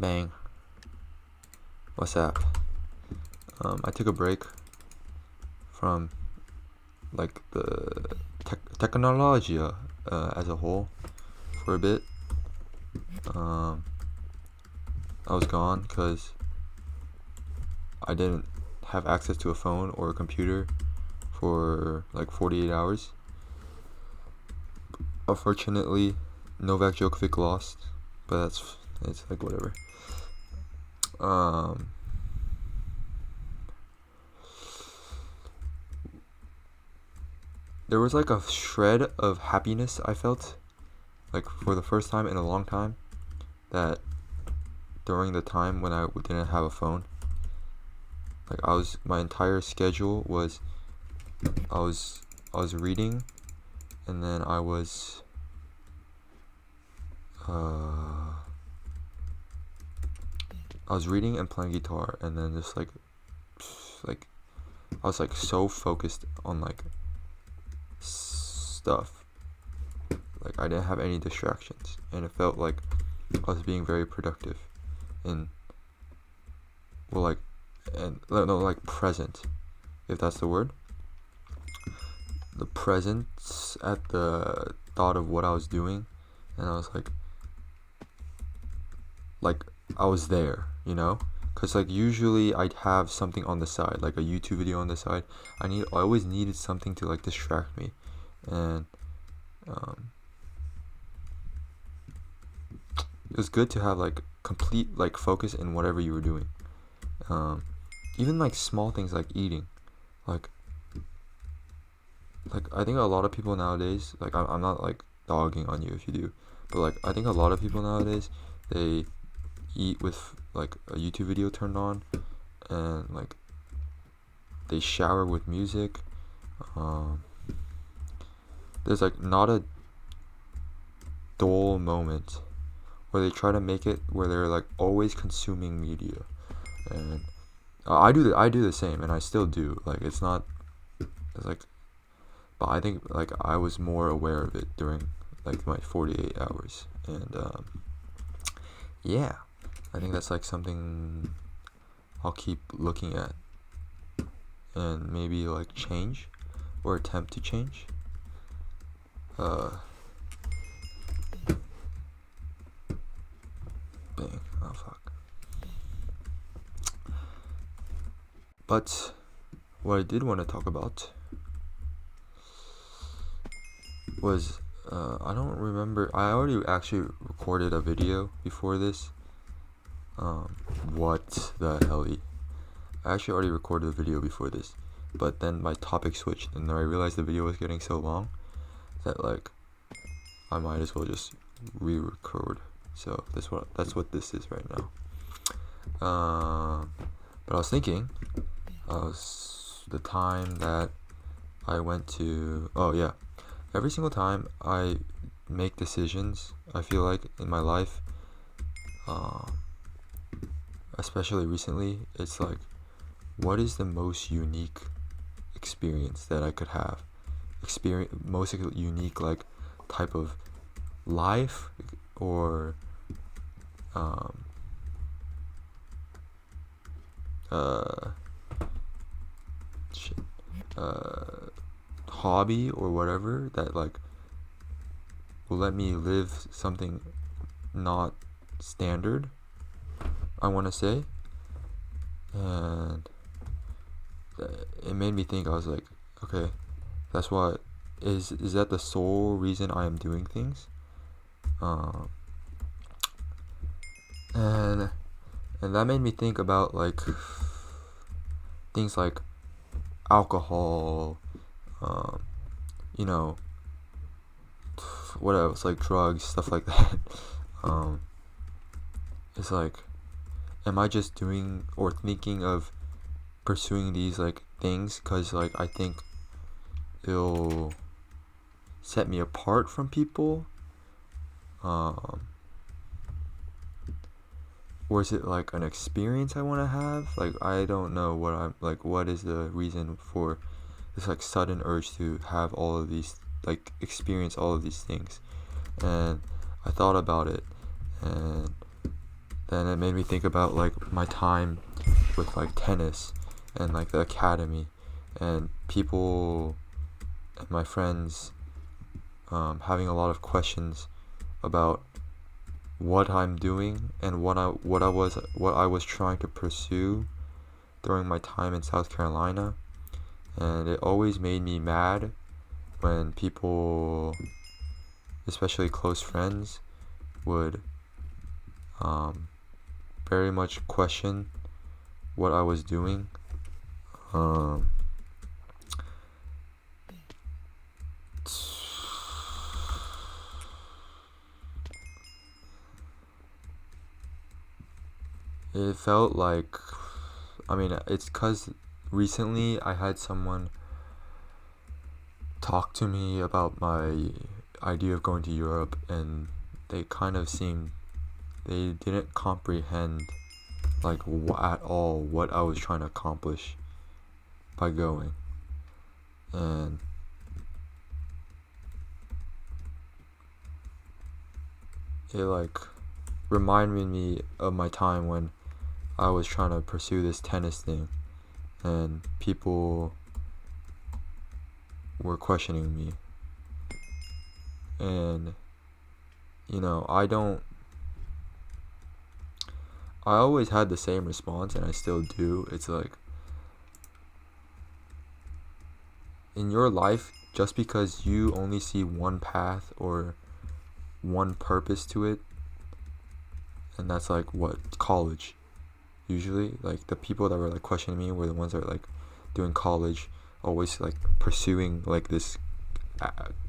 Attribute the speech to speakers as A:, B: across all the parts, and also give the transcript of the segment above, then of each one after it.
A: Bang. What's up? I took a break from like the technology as a whole for a bit. I was gone because I didn't have access to a phone or a computer for like 48 hours. Unfortunately, Novak Djokovic lost, but it's like whatever. There was like a shred of happiness I felt, like for the first time in a long time, that during the time when I didn't have a phone. Like my entire schedule was, I was reading, and then I was reading and playing guitar, and then just like I was like so focused on like stuff. Like I didn't have any distractions, and it felt like I was being very productive, and present, if that's the word. The presence at the thought of what I was doing, and I was like I was there, because like usually I'd have something on the side, like a YouTube video on the side. I always needed something to like distract me, and it was good to have like complete like focus in whatever you were doing. Even like small things like eating, like I think a lot of people nowadays, like I'm not like dogging on you if you do, but like I think a lot of people nowadays, they eat with like a YouTube video turned on, and like they shower with music. There's like not a dull moment where they try to make it where they're like always consuming media, and I do the same, and I still do. Like it's like, but I think like I was more aware of it during like my 48 hours, and yeah, I think that's like something I'll keep looking at, and maybe like change or attempt to change. Dang, oh fuck. But what I did want to talk about was I don't remember. I already actually recorded a video before this. What the hell? I actually already recorded a video before this, but then my topic switched, and then I realized the video was getting so long that like I might as well just re-record. So that's what this is right now. But I was thinking, the time that I went to. Oh yeah, every single time I make decisions, I feel like in my life, especially recently, it's like, what is the most unique experience that I could have? Most unique like type of life, or hobby or whatever that like will let me live something not standard, I want to say. And it made me think. I was like, okay, that's what is that the sole reason I am doing things? And that made me think about like things like alcohol, what else, like drugs, stuff like that. It's like, am I just doing or thinking of pursuing these like things because like I think it'll set me apart from people, or is it like an experience I want to have? Like I don't know what is the reason for this like sudden urge to have all of these, like experience all of these things. And I thought about it, and then it made me think about like my time with like tennis and like the academy and people and my friends having a lot of questions about what I'm doing and what I was trying to pursue during my time in South Carolina, and it always made me mad when people, especially close friends, would very much question what I was doing. Um, it felt like, I mean, it's because recently I had someone talk to me about my idea of going to Europe, and they kind of seemed, they didn't comprehend like at all what I was trying to accomplish by going. And it like reminded me of my time when I was trying to pursue this tennis thing, and people were questioning me. And you know, I always had the same response, and I still do. It's like, in your life, just because you only see one path or one purpose to it, and that's like what, college. Usually, like the people that were like questioning me were the ones that were like doing college, always like pursuing like this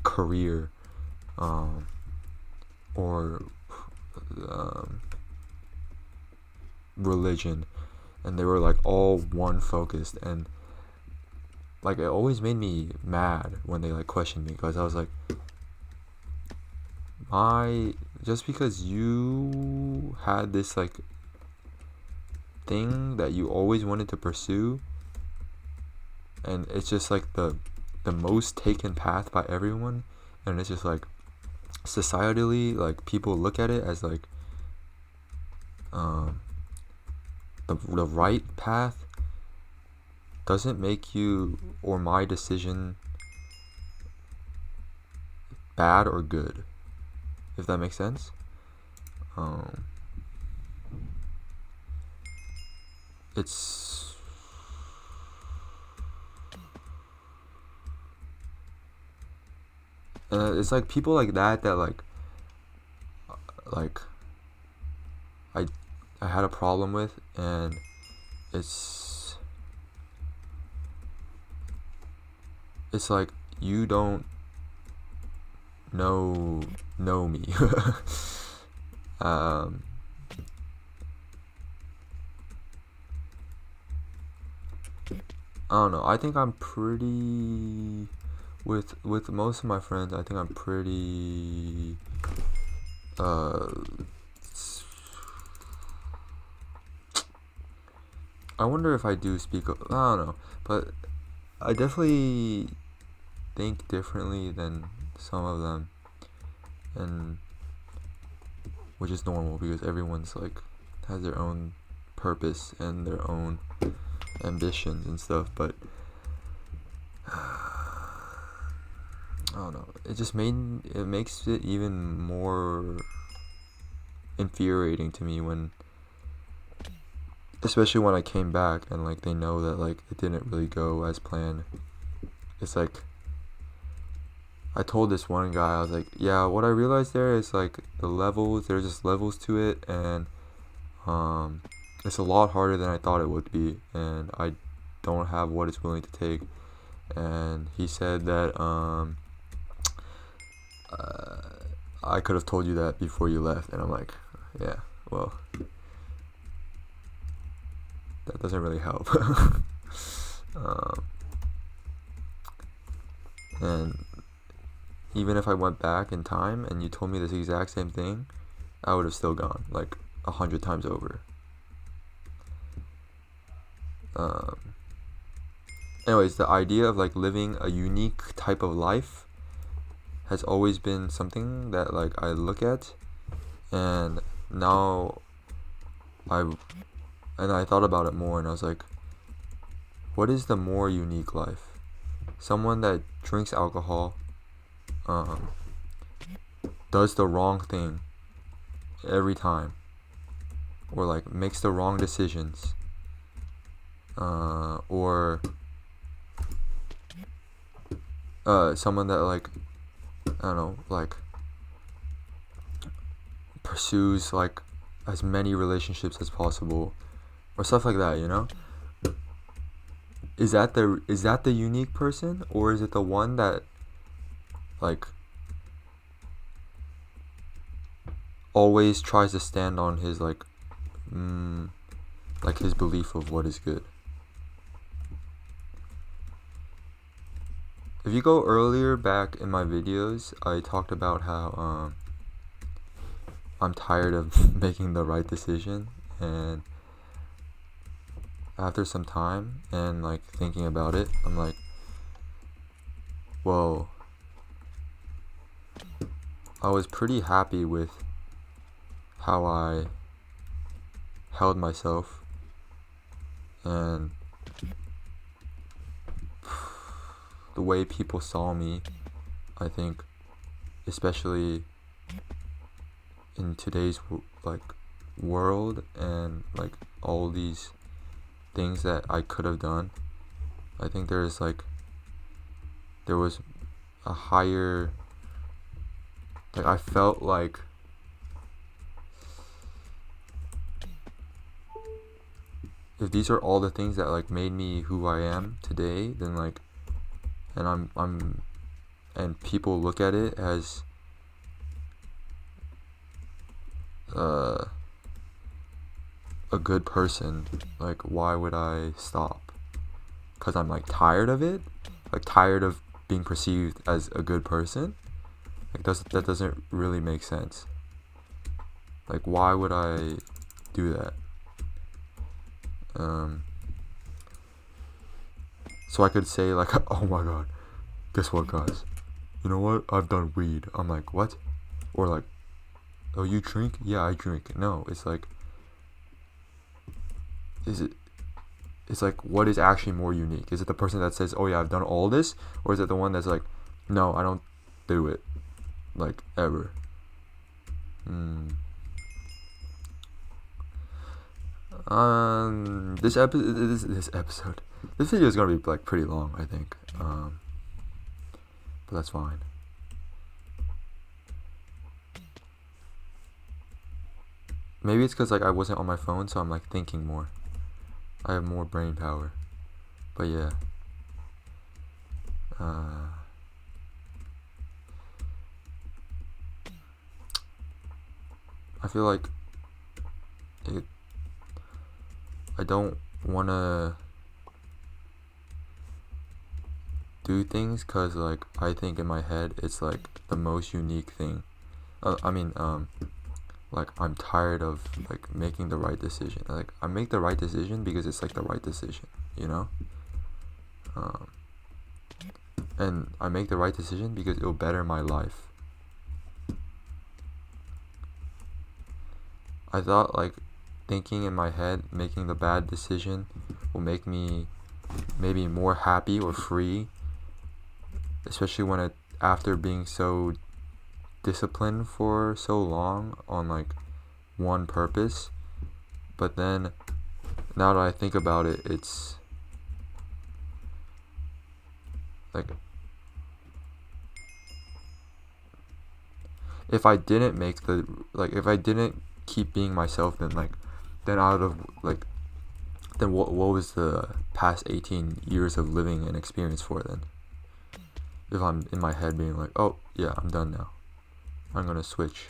A: career, or um, religion, and they were like all one focused, and like it always made me mad when they like questioned me, because I was like, just because you had this like thing that you always wanted to pursue, and it's just like the most taken path by everyone, and it's just like societally, like people look at it as like the right path, doesn't make you or my decision bad or good, if that makes sense. It's it's like people like that like I I had a problem with, and it's like, you don't know me. um I don't know. I think I'm pretty, with most of my friends. I think I'm pretty I wonder if I do speak. I don't know, but I definitely think differently than some of them, and which is normal because everyone's like has their own purpose and their own ambitions and stuff. But I don't know. It makes it even more infuriating to me when, especially when I came back and like they know that like it didn't really go as planned. It's like, I told this one guy, I was like, yeah, what I realized there is like there's just levels to it, and it's a lot harder than I thought it would be, and I don't have what it's willing to take. And he said that I could have told you that before you left, and I'm like, yeah, well, that doesn't really help. And even if I went back in time and you told me this exact same thing, I would have still gone like 100 times over. Anyways, the idea of like living a unique type of life has always been something that like I look at, and now I and I thought about it more, and I was like, what is the more unique life? Someone that drinks alcohol, um, does the wrong thing every time, or like makes the wrong decisions, or someone that like, I don't know, like pursues like as many relationships as possible, or stuff like that, you know? Is that the unique person, or is it the one that like always tries to stand on his like his belief of what is good? If you go earlier back in my videos, I talked about how I'm tired of making the right decision, and after some time and like thinking about it, I'm like, whoa, I was pretty happy with how I held myself, and the way people saw me. I think, especially in today's like world, and like all these things that I could have done, I think there was a higher, like I felt like if these are all the things that like made me who I am today, then like, and and people look at it as a good person, like why would I stop? Because I'm like tired of it, like tired of being perceived as a good person. Like that doesn't really make sense. Like why would I do that? So I could say like, oh my god, guess what, guys? You know what? I've done weed. I'm like, what? Or like, oh, you drink? Yeah, I drink. No, it's like, is it? It's like, what is actually more unique? Is it the person that says, oh yeah, I've done all this, or is it the one that's like, no, I don't do it, like ever? This video is gonna be like pretty long, I think. But that's fine. Maybe it's because like I wasn't on my phone, so I'm like thinking more. I have more brain power. But yeah. I feel like I don't wanna do things because like I think in my head it's like the most unique thing. Like I'm tired of like making the right decision. Like I make the right decision because it's like the right decision, you know. And I make the right decision because it'll better my life. I thought like thinking in my head making the bad decision will make me maybe more happy or free, especially after being so disciplined for so long on like one purpose. But then now that I think about it, it's like if I didn't keep being myself, then what was the past 18 years of living and experience for then? If I'm in my head being like, oh yeah, I'm done now, I'm gonna switch.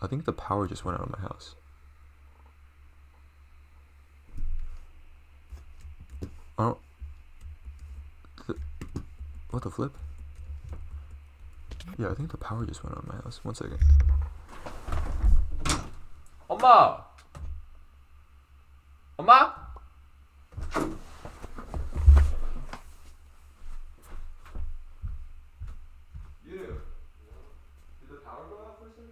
A: I think the power just went out of my house. Oh, what the flip? Yeah, I think the power just went out of my house. 1 second. 엄마! 엄마? You. Did the power go out for a second?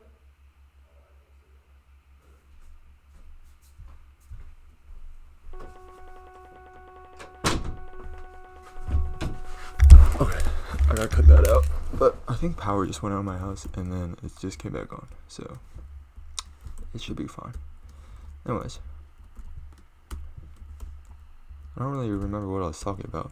A: think power just went out of my house and then it just came back on, so it should be fine. Anyways, I don't really remember what I was talking about.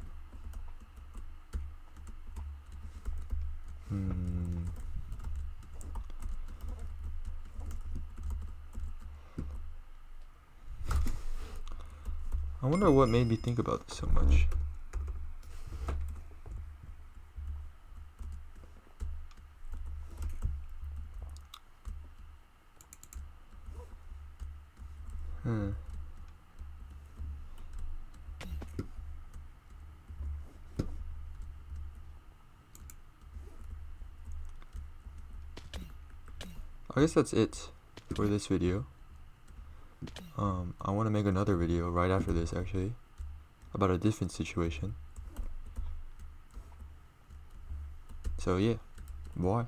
A: I wonder what made me think about this so much. I guess that's it for this video. I want to make another video right after this, actually, about a different situation. So yeah, bye.